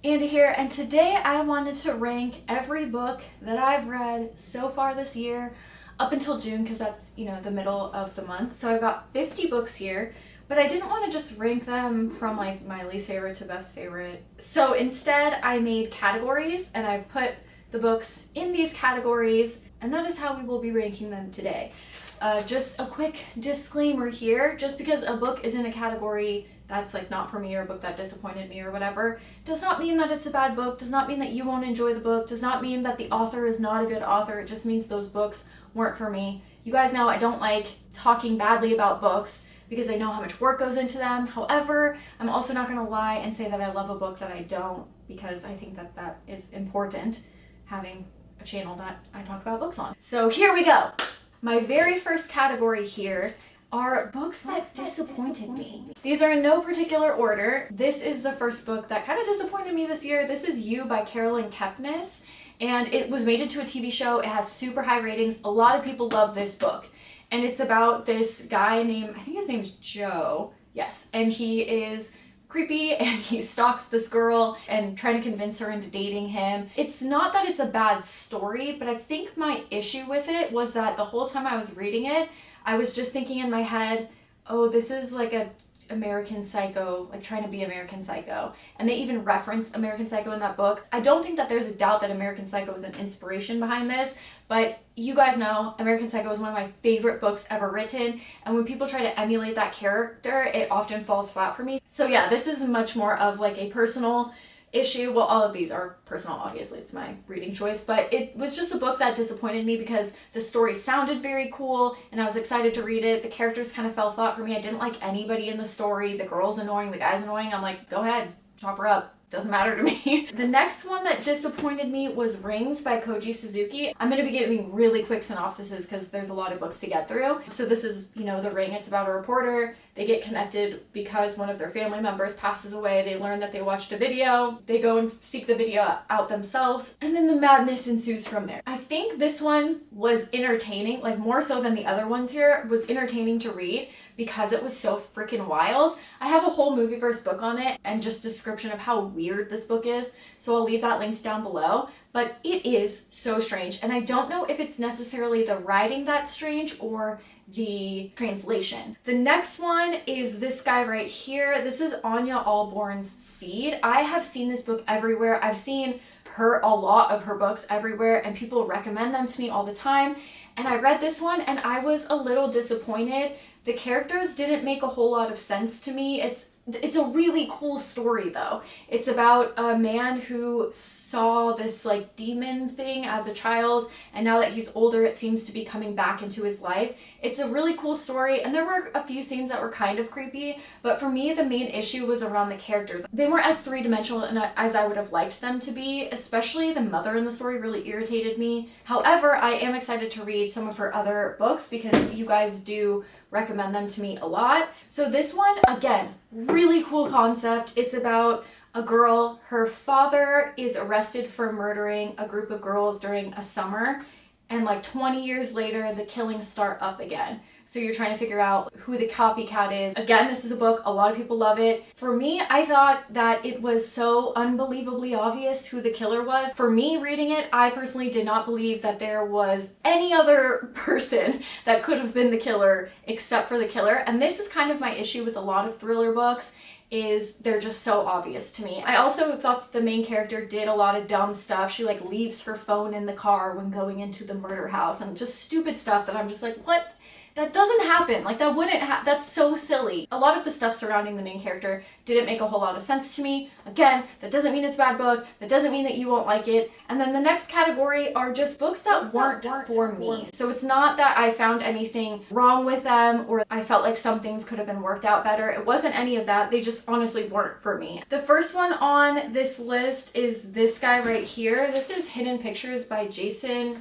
Andy here, and today I wanted to rank every book that I've read so far this year up until June because that's, the middle of the month. So I've got 50 books here, but I didn't want to just rank them from like my least favorite to best favorite. So instead, I made categories and I've put the books in these categories, and that is how we will be ranking them today. Just a quick disclaimer here, just because a book is in a category that's like not for me or a book that disappointed me or whatever, does not mean that it's a bad book, does not mean that you won't enjoy the book, does not mean that the author is not a good author. It just means those books weren't for me. You guys know I don't like talking badly about books because I know how much work goes into them. However, I'm also not going to lie and say that I love a book that I don't, because I think that that is important, having a channel that I talk about books on. So here we go. My very first category here are books that disappointed me. These are in no particular order. This is the first book that kind of disappointed me this year. This is You by Carolyn Kepnes, and it was made into a TV show. It has super high ratings. A lot of people love this book, and it's about this guy named, I think his name's Joe, yes, and he is creepy and he stalks this girl and trying to convince her into dating him. It's not that it's a bad story, but I think my issue with it was that the whole time I was reading it, I was just thinking in my head, oh, this is like a American Psycho, like trying to be American Psycho. And they even reference American Psycho in that book. I don't think that there's a doubt that American Psycho was an inspiration behind this, but you guys know American Psycho is one of my favorite books ever written, and when people try to emulate that character, it often falls flat for me. So yeah, this is much more of like a personal issue. Well, all of these are personal, obviously, it's my reading choice, but it was just a book that disappointed me because the story sounded very cool and I was excited to read it. The characters kind of fell flat for me. I didn't like anybody in the story. The girl's annoying, the guy's annoying. I'm like, go ahead, chop her up. Doesn't matter to me. The next one that disappointed me was Rings by Koji Suzuki. I'm going to be giving really quick synopsises because there's a lot of books to get through. So this is, The Ring. It's about a reporter. They get connected because one of their family members passes away. They learn that they watched a video. They go and seek the video out themselves. And then the madness ensues from there. I think this one was entertaining, like more so than the other ones here, was entertaining to read because it was so freaking wild. I have a whole Movieverse book on it and just description of how weird this book is, so I'll leave that linked down below. But it is so strange, and I don't know if it's necessarily the writing that's strange or the translation. The next one is this guy right here. This is Anya Allborn's Seed. I have seen this book everywhere. I've seen a lot of her books everywhere, and people recommend them to me all the time. And I read this one and I was a little disappointed. The characters didn't make a whole lot of sense to me. It's a really cool story though. It's about a man who saw this like demon thing as a child, and now that he's older it seems to be coming back into his life. It's a really cool story, and there were a few scenes that were kind of creepy, but for me the main issue was around the characters. They weren't as three-dimensional as I would have liked them to be, especially the mother in the story really irritated me. However, I am excited to read some of her other books because you guys do recommend them to me a lot. So this one, again, really cool concept. It's about a girl. Her father is arrested for murdering a group of girls during a summer, and like 20 years later the killings start up again. So you're trying to figure out who the copycat is. Again, this is a book, a lot of people love it. For me, I thought that it was so unbelievably obvious who the killer was. For me reading it, I personally did not believe that there was any other person that could have been the killer except for the killer. And this is kind of my issue with a lot of thriller books, is they're just so obvious to me. I also thought that the main character did a lot of dumb stuff. She like leaves her phone in the car when going into the murder house, and just stupid stuff that I'm just like, what? That doesn't happen. Like, that wouldn't that's so silly. A lot of the stuff surrounding the main character didn't make a whole lot of sense to me. Again, that doesn't mean it's a bad book. That doesn't mean that you won't like it. And then the next category are just books that weren't for me. So it's not that I found anything wrong with them or I felt like some things could have been worked out better. It wasn't any of that. They just honestly weren't for me. The first one on this list is this guy right here. This is Hidden Pictures by Jason.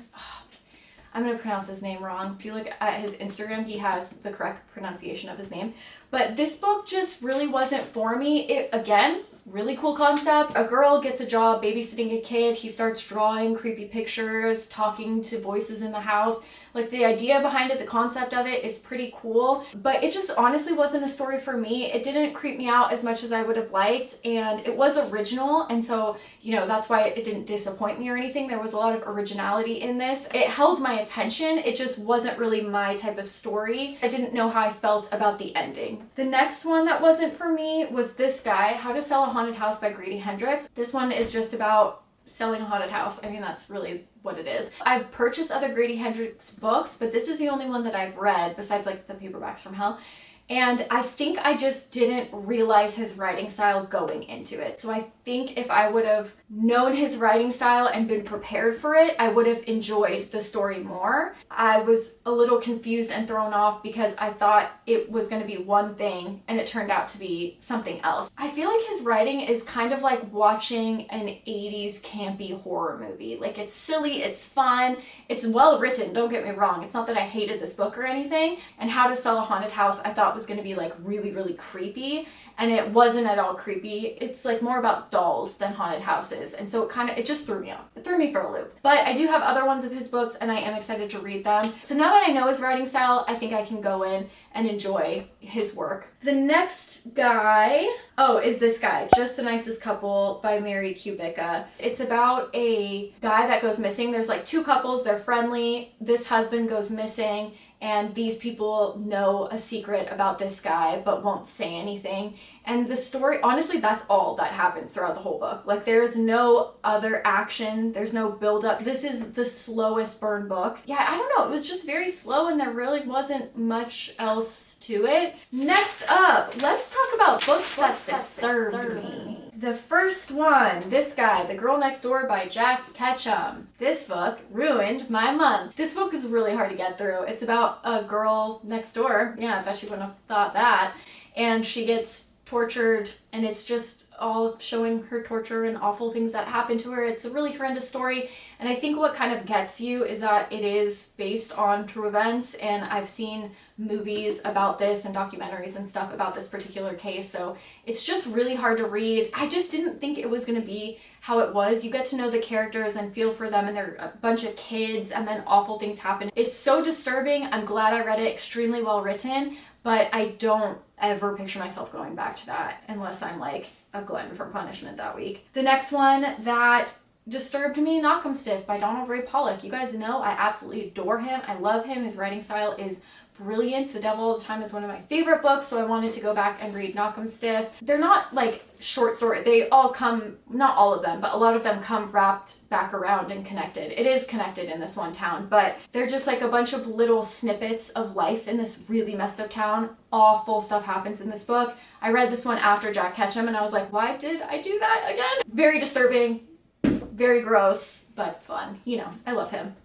I'm going to pronounce his name wrong. If you look at his Instagram, he has the correct pronunciation of his name. But this book just really wasn't for me. It, again, really cool concept. A girl gets a job babysitting a kid. He starts drawing creepy pictures, talking to voices in the house. Like the idea behind it, the concept of it is pretty cool, but it just honestly wasn't a story for me. It didn't creep me out as much as I would have liked, and it was original, and so, you know, that's why it didn't disappoint me or anything. There was a lot of originality in this. It held my attention. It just wasn't really my type of story. I didn't know how I felt about the ending. The next one that wasn't for me was this guy, How to Sell a Haunted House by Grady Hendrix. This one is just about selling a haunted house. I mean, that's really what it is. I've purchased other Grady Hendrix books, but this is the only one that I've read besides like the paperbacks from hell. And I think I just didn't realize his writing style going into it. So I think if I would have known his writing style and been prepared for it, I would have enjoyed the story more. I was a little confused and thrown off because I thought it was going to be one thing and it turned out to be something else. I feel like his writing is kind of like watching an 80s campy horror movie. Like, it's silly, it's fun, it's well written, don't get me wrong. It's not that I hated this book or anything. And How to Sell a Haunted House I thought was going to be like really, really creepy, and it wasn't at all creepy. It's like more about dolls than haunted houses, and so it just threw me off. It threw me for a loop. But I do have other ones of his books and I am excited to read them. So now that I know his writing style, I think I can go in and enjoy his work. The next guy, is this guy, Just the Nicest Couple by Mary Kubica. It's about a guy that goes missing. There's like two couples, they're friendly. This husband goes missing, and these people know a secret about this guy but won't say anything. And the story, honestly, that's all that happens throughout the whole book. Like, there's no other action, there's no build up. This is the slowest burn book. Yeah, I don't know, it was just very slow and there really wasn't much else to it. Next up, let's talk about books that disturbed me. The first one, this guy, The Girl Next Door by Jack Ketchum. This book ruined my month. This book is really hard to get through. It's about a girl next door. Yeah, I bet you wouldn't have thought that. And she gets tortured, and it's just all showing her torture and awful things that happen to her. It's a really horrendous story, and I think what kind of gets you is that it is based on true events, and I've seen movies about this and documentaries and stuff about this particular case, so it's just really hard to read. I just didn't think it was going to be how it was. You get to know the characters and feel for them, and they're a bunch of kids, and then awful things happen. It's so disturbing. I'm glad I read it. Extremely well written, but I don't ever picture myself going back to that unless I'm like a glutton for punishment that week. The next one that disturbed me, Knock 'em Stiff by Donald Ray Pollock. You guys know I absolutely adore him. I love him. His writing style is brilliant. The Devil All the Time is one of my favorite books, so I wanted to go back and read Knock 'em Stiff. They're not like short stories. They all come, not all of them, but a lot of them come wrapped back around and connected. It is connected in this one town, but they're just like a bunch of little snippets of life in this really messed up town. Awful stuff happens in this book. I read this one after Jack Ketchum and I was like, why did I do that again? Very disturbing, very gross, but fun. You know, I love him.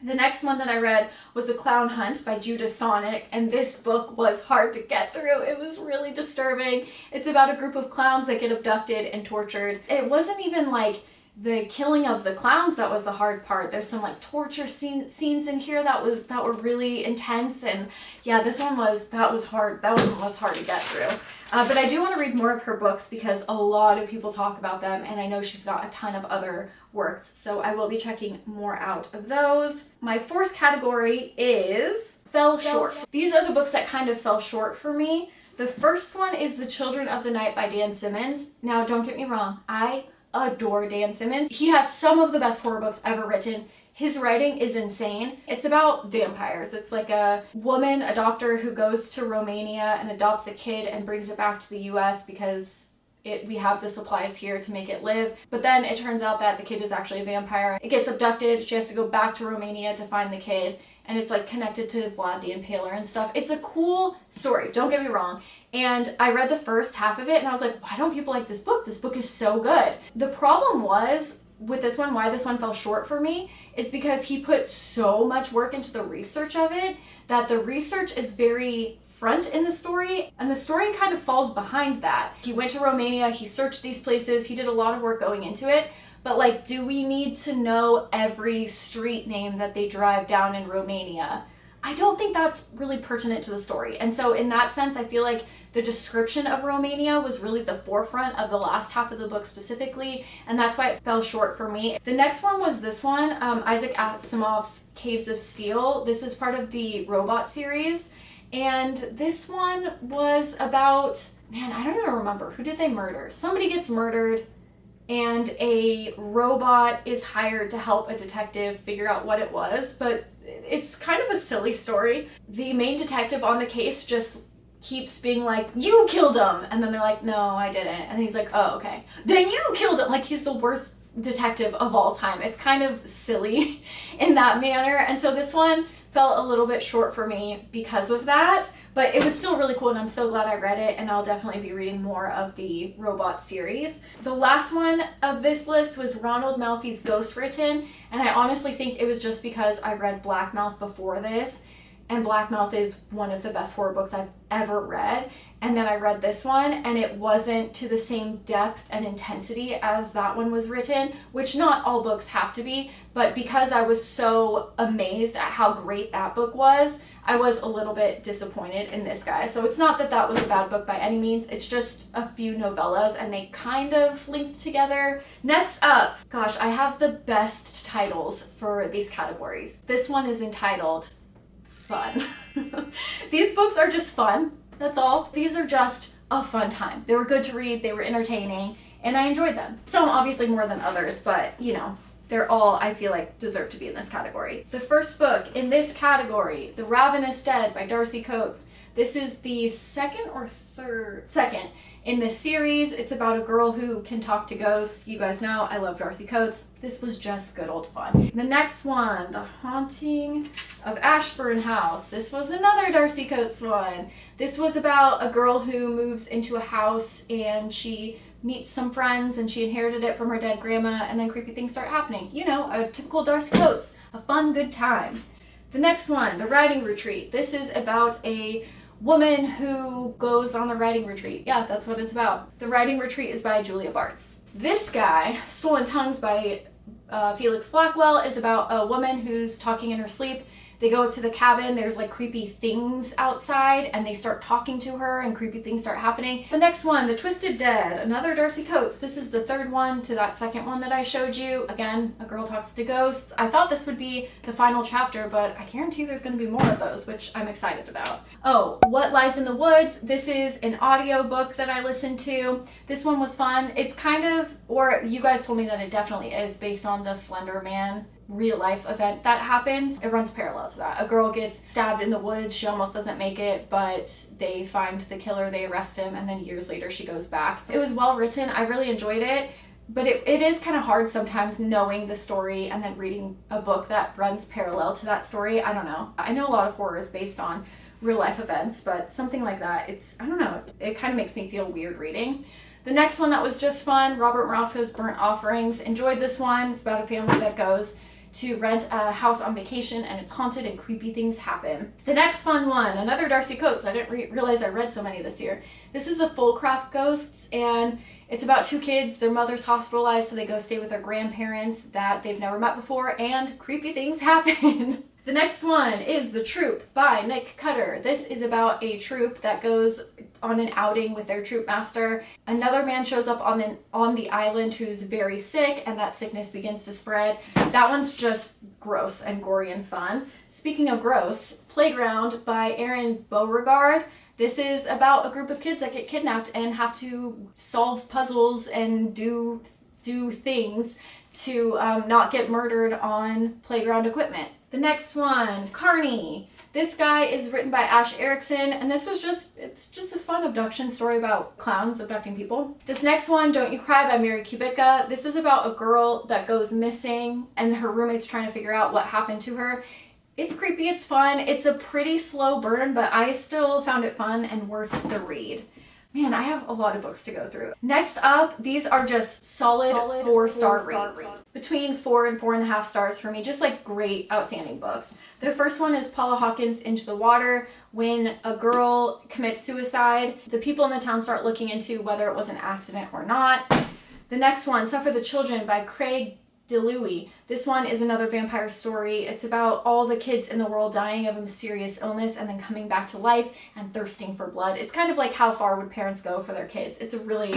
The next one that I read was The Clown Hunt by Judah Sonic, and this book was hard to get through. It was really disturbing. It's about a group of clowns that get abducted and tortured. It wasn't even like the killing of the clowns that was the hard part. There's some like torture scenes in here that were really intense, and yeah, that one was hard. That one was hard to get through. But I do want to read more of her books because a lot of people talk about them, and I know she's got a ton of other works, so I will be checking more out of those. My fourth category is fell short. These are the books that kind of fell short for me. The first one is The Children of the Night by Dan Simmons. Now, don't get me wrong, I adore Dan Simmons. He has some of the best horror books ever written. His writing is insane. It's about vampires. It's like a woman, a doctor, who goes to Romania and adopts a kid and brings it back to the US because we have the supplies here to make it live. But then it turns out that the kid is actually a vampire. It gets abducted. She has to go back to Romania to find the kid. And it's like connected to Vlad the Impaler and stuff. It's a cool story, don't get me wrong. And I read the first half of it and I was like, why don't people like this book? This book is so good. The problem was with this one, why this one fell short for me, is because he put so much work into the research of it that the research is very front in the story, and the story kind of falls behind that. He went to Romania, he searched these places, he did a lot of work going into it, but like, do we need to know every street name that they drive down in Romania? I don't think that's really pertinent to the story. And so in that sense, I feel like the description of Romania was really the forefront of the last half of the book specifically, and that's why it fell short for me. The next one was this one, Isaac Asimov's Caves of Steel. This is part of the Robot series, and this one was about, man, I don't even remember. Who did they murder? Somebody gets murdered, and a robot is hired to help a detective figure out what it was, but it's kind of a silly story. The main detective on the case just keeps being like, you killed him, and then they're like, no, I didn't, and he's like, oh, okay, then you killed him. Like, he's the worst detective of all time. It's kind of silly in that manner, and so this one felt a little bit short for me because of that, but it was still really cool, and I'm so glad I read it, and I'll definitely be reading more of the Robot series. The last one of this list was Ronald Malfi's Ghost Written, and I honestly think it was just because I read Black Mouth before this, and Black Mouth is one of the best horror books I've ever read, and then I read this one, and it wasn't to the same depth and intensity as that one was written, which not all books have to be, but because I was so amazed at how great that book was, I was a little bit disappointed in this guy. So it's not that that was a bad book by any means, it's just a few novellas and they kind of linked together. Next up, gosh, I have the best titles for these categories. This one is entitled Fun. These books are just fun, that's all. These are just a fun time. They were good to read, they were entertaining, and I enjoyed them. Some obviously more than others, but you know, they're all, I feel like, deserve to be in this category. The first book in this category, The Ravenous Dead by Darcy Coates. This is the second in this series. It's about a girl who can talk to ghosts. You guys know I love Darcy Coates. This was just good old fun. The next one, The Haunting of Ashburn House. This was another Darcy Coates one. This was about a girl who moves into a house and she meets some friends and she inherited it from her dead grandma, and then creepy things start happening. You know, a typical Darcy Coates, a fun, good time. The next one, The Writing Retreat. This is about a woman who goes on a writing retreat. Yeah, that's what it's about. The Writing Retreat is by Julia Bartz. This guy, Stolen Tongues by Felix Blackwell, is about a woman who's talking in her sleep. They go up to the cabin, there's like creepy things outside, and they start talking to her and creepy things start happening. The next one, The Twisted Dead, another Darcy Coates. This is the third one to that second one that I showed you. Again, a girl talks to ghosts. I thought this would be the final chapter, but I guarantee there's gonna be more of those, which I'm excited about. Oh, What Lies in the Woods. This is an audio book that I listened to. This one was fun. It's kind of, or you guys told me that it definitely is based on the Slender Man real life event that happens. It runs parallel to that. A girl gets stabbed in the woods, she almost doesn't make it, but they find the killer, they arrest him, and then years later she goes back. It was well written, I really enjoyed it, but it is kind of hard sometimes knowing the story and then reading a book that runs parallel to that story. I don't know. I know a lot of horror is based on real life events, but something like that, I don't know, it kind of makes me feel weird reading. The next one that was just fun, Robert Marosco's Burnt Offerings. Enjoyed this one. It's about a family that goes to rent a house on vacation and it's haunted and creepy things happen. The next fun one, another Darcy Coates. I didn't realize I read so many this year. This is The Fullcraft Ghosts, and it's about two kids. Their mother's hospitalized, so they go stay with their grandparents that they've never met before, and creepy things happen. The next one is The Troop by Nick Cutter. This is about a troop that goes on an outing with their troop master. Another man shows up on the island who's very sick, and that sickness begins to spread. That one's just gross and gory and fun. Speaking of gross, Playground by Erin Beauregard. This is about a group of kids that get kidnapped and have to solve puzzles and do things to not get murdered on playground equipment. The next one, Carney. This guy is written by Ash Erickson, and this was it's just a fun abduction story about clowns abducting people. This next one, Don't You Cry by Mary Kubica. This is about a girl that goes missing and her roommate's trying to figure out what happened to her. It's creepy, it's fun, it's a pretty slow burn, but I still found it fun and worth the read. Man, I have a lot of books to go through. Next up, these are just solid 4-star rates. Between 4 and 4.5 stars for me, just like great, outstanding books. The first one is Paula Hawkins' Into the Water. When a girl commits suicide, the people in the town start looking into whether it was an accident or not. The next one, Suffer the Children by Craig Delui. This one is another vampire story. It's about all the kids in the world dying of a mysterious illness and then coming back to life and thirsting for blood. It's kind of like how far would parents go for their kids. It's a really,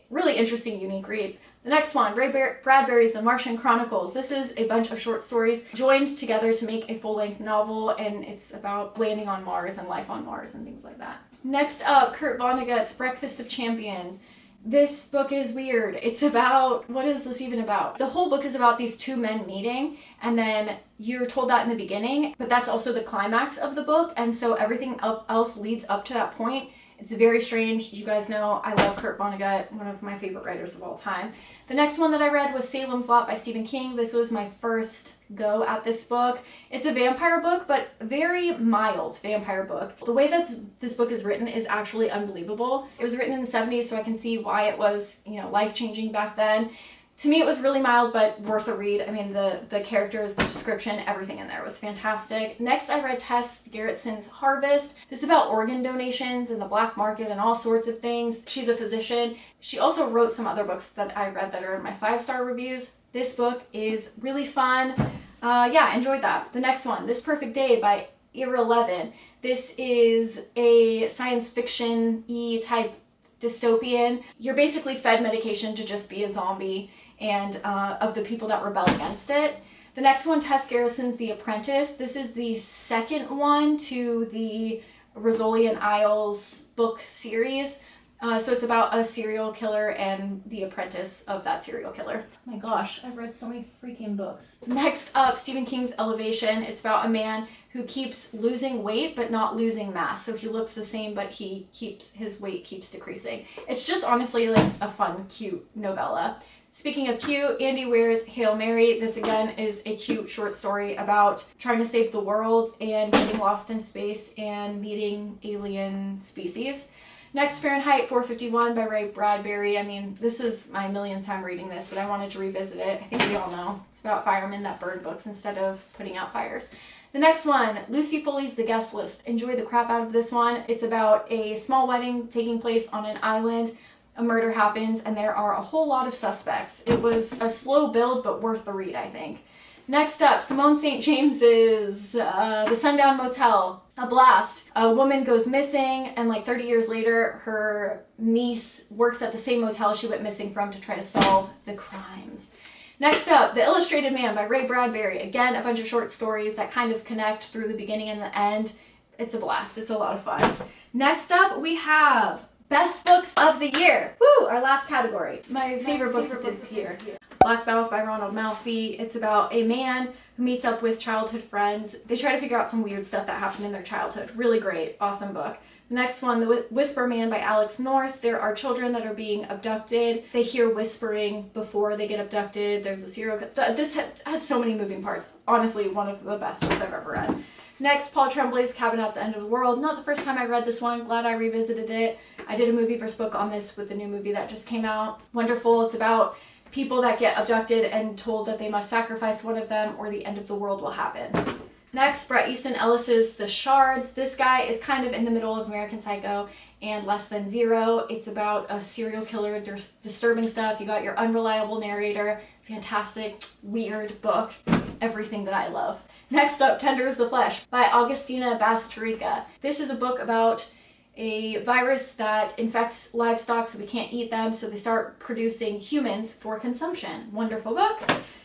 really interesting, unique read. The next one, Ray Bradbury's The Martian Chronicles. This is a bunch of short stories joined together to make a full-length novel, and it's about landing on Mars and life on Mars and things like that. Next up, Kurt Vonnegut's Breakfast of Champions. This book is weird. It's about, what is this even about? The whole book is about these two men meeting, and then you're told that in the beginning, but that's also the climax of the book, and so everything else leads up to that point. It's very strange. You guys know I love Kurt Vonnegut, one of my favorite writers of all time. The next one that I read was Salem's Lot by Stephen King. This was my first go at this book. It's a vampire book, but very mild vampire book. The way that this book is written is actually unbelievable. It was written in the 70s, so I can see why it was, you know, life-changing back then. To me, it was really mild, but worth a read. I mean, the characters, the description, everything in there was fantastic. Next, I read Tess Gerritsen's Harvest. This is about organ donations and the black market and all sorts of things. She's a physician. She also wrote some other books that I read that are in my 5-star reviews. This book is really fun. Yeah, enjoyed that. The next one, This Perfect Day by Ira Levin. This is a science fiction-y type dystopian. You're basically fed medication to just be a zombie, and of the people that rebel against it. The next one, Tess Gerritsen's The Apprentice. This is the second one to the Rizzoli Isles book series. So it's about a serial killer and the apprentice of that serial killer. Oh my gosh, I've read so many freaking books. Next up, Stephen King's Elevation. It's about a man who keeps losing weight but not losing mass. So he looks the same, but his weight keeps decreasing. It's just honestly like a fun, cute novella. Speaking of cute, Andy Weir's Hail Mary. This again is a cute short story about trying to save the world and getting lost in space and meeting alien species. Next, Fahrenheit 451 by Ray Bradbury. I mean, this is my millionth time reading this, but I wanted to revisit it. I think we all know. It's about firemen that burn books instead of putting out fires. The next one, Lucy Foley's The Guest List. Enjoyed the crap out of this one. It's about a small wedding taking place on an island. A murder happens, and there are a whole lot of suspects. It was a slow build, but worth the read, I think. Next up, Simone St. James's The Sundown Motel. A blast. A woman goes missing, and like 30 years later, her niece works at the same motel she went missing from to try to solve the crimes. Next up, The Illustrated Man by Ray Bradbury. Again, a bunch of short stories that kind of connect through the beginning and the end. It's a blast. It's a lot of fun. Next up, we have Best Books of the Year. Woo! Our last category. My favorite books of this year. Black Mouth by Ronald Malfi. It's about a man who meets up with childhood friends. They try to figure out some weird stuff that happened in their childhood. Really great. Awesome book. The next one, The Whisper Man by Alex North. There are children that are being abducted. They hear whispering before they get abducted. There's a serial killer. This has so many moving parts. Honestly, one of the best books I've ever read. Next, Paul Tremblay's Cabin at the End of the World. Not the first time I read this one. Glad I revisited it. I did a movie versus book on this with the new movie that just came out. Wonderful. It's about people that get abducted and told that they must sacrifice one of them or the end of the world will happen. Next, Bret Easton Ellis's The Shards. This guy is kind of in the middle of American Psycho and Less Than Zero. It's about a serial killer, disturbing stuff. You got your unreliable narrator. Fantastic, weird book. Everything that I love. Next up, Tender is the Flesh by Augustina Bastarrica. This is a book about a virus that infects livestock so we can't eat them, so they start producing humans for consumption. Wonderful book.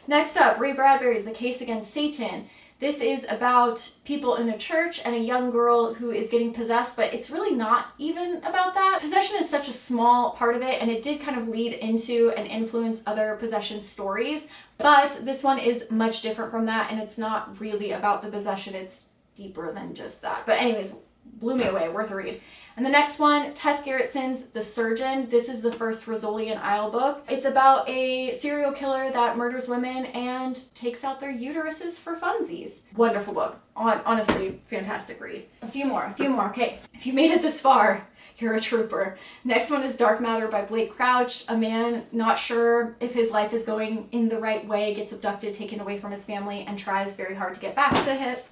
Next up, Ray Bradbury's The Case Against Satan. This is about people in a church and a young girl who is getting possessed, but it's really not even about that. Possession is such a small part of it, and it did kind of lead into and influence other possession stories, but this one is much different from that, and it's not really about the possession. It's deeper than just that. But anyways, blew me away. Worth a read. And the next one, Tess Gerritsen's The Surgeon. This is the first Rizzoli Isle book. It's about a serial killer that murders women and takes out their uteruses for funsies. Wonderful book. Honestly, fantastic read. A few more. Okay, if you made it this far, you're a trooper. Next one is Dark Matter by Blake Crouch. A man not sure if his life is going in the right way, gets abducted, taken away from his family, and tries very hard to get back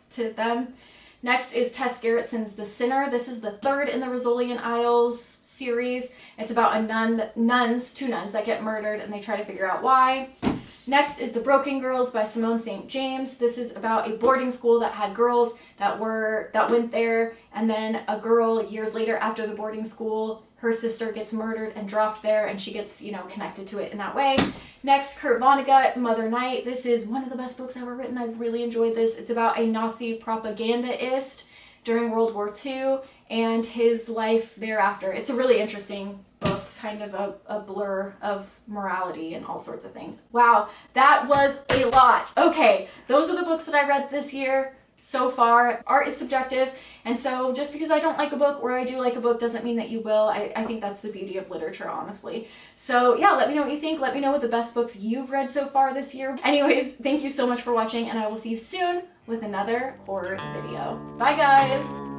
to them. Next is Tess Gerritsen's The Sinner. This is the third in the Rizzoli Isles series. It's about two nuns that get murdered and they try to figure out why. Next is The Broken Girls by Simone St. James. This is about a boarding school that had girls that went there, and then a girl years later after the boarding school, her sister gets murdered and dropped there, and she gets, connected to it in that way. Next, Kurt Vonnegut, Mother Night. This is one of the best books ever written. I've really enjoyed this. It's about a Nazi propagandist during World War II and his life thereafter. It's a really interesting book, kind of a blur of morality and all sorts of things. Wow, that was a lot. Okay, those are the books that I read this year. So far, art is subjective, and so just because I don't like a book or I do like a book doesn't mean that you will. I think that's the beauty of literature, honestly. So yeah, let me know what you think. Let me know what the best books you've read so far this year. Anyways, thank you so much for watching, and I will see you soon with another horror video. Bye, guys!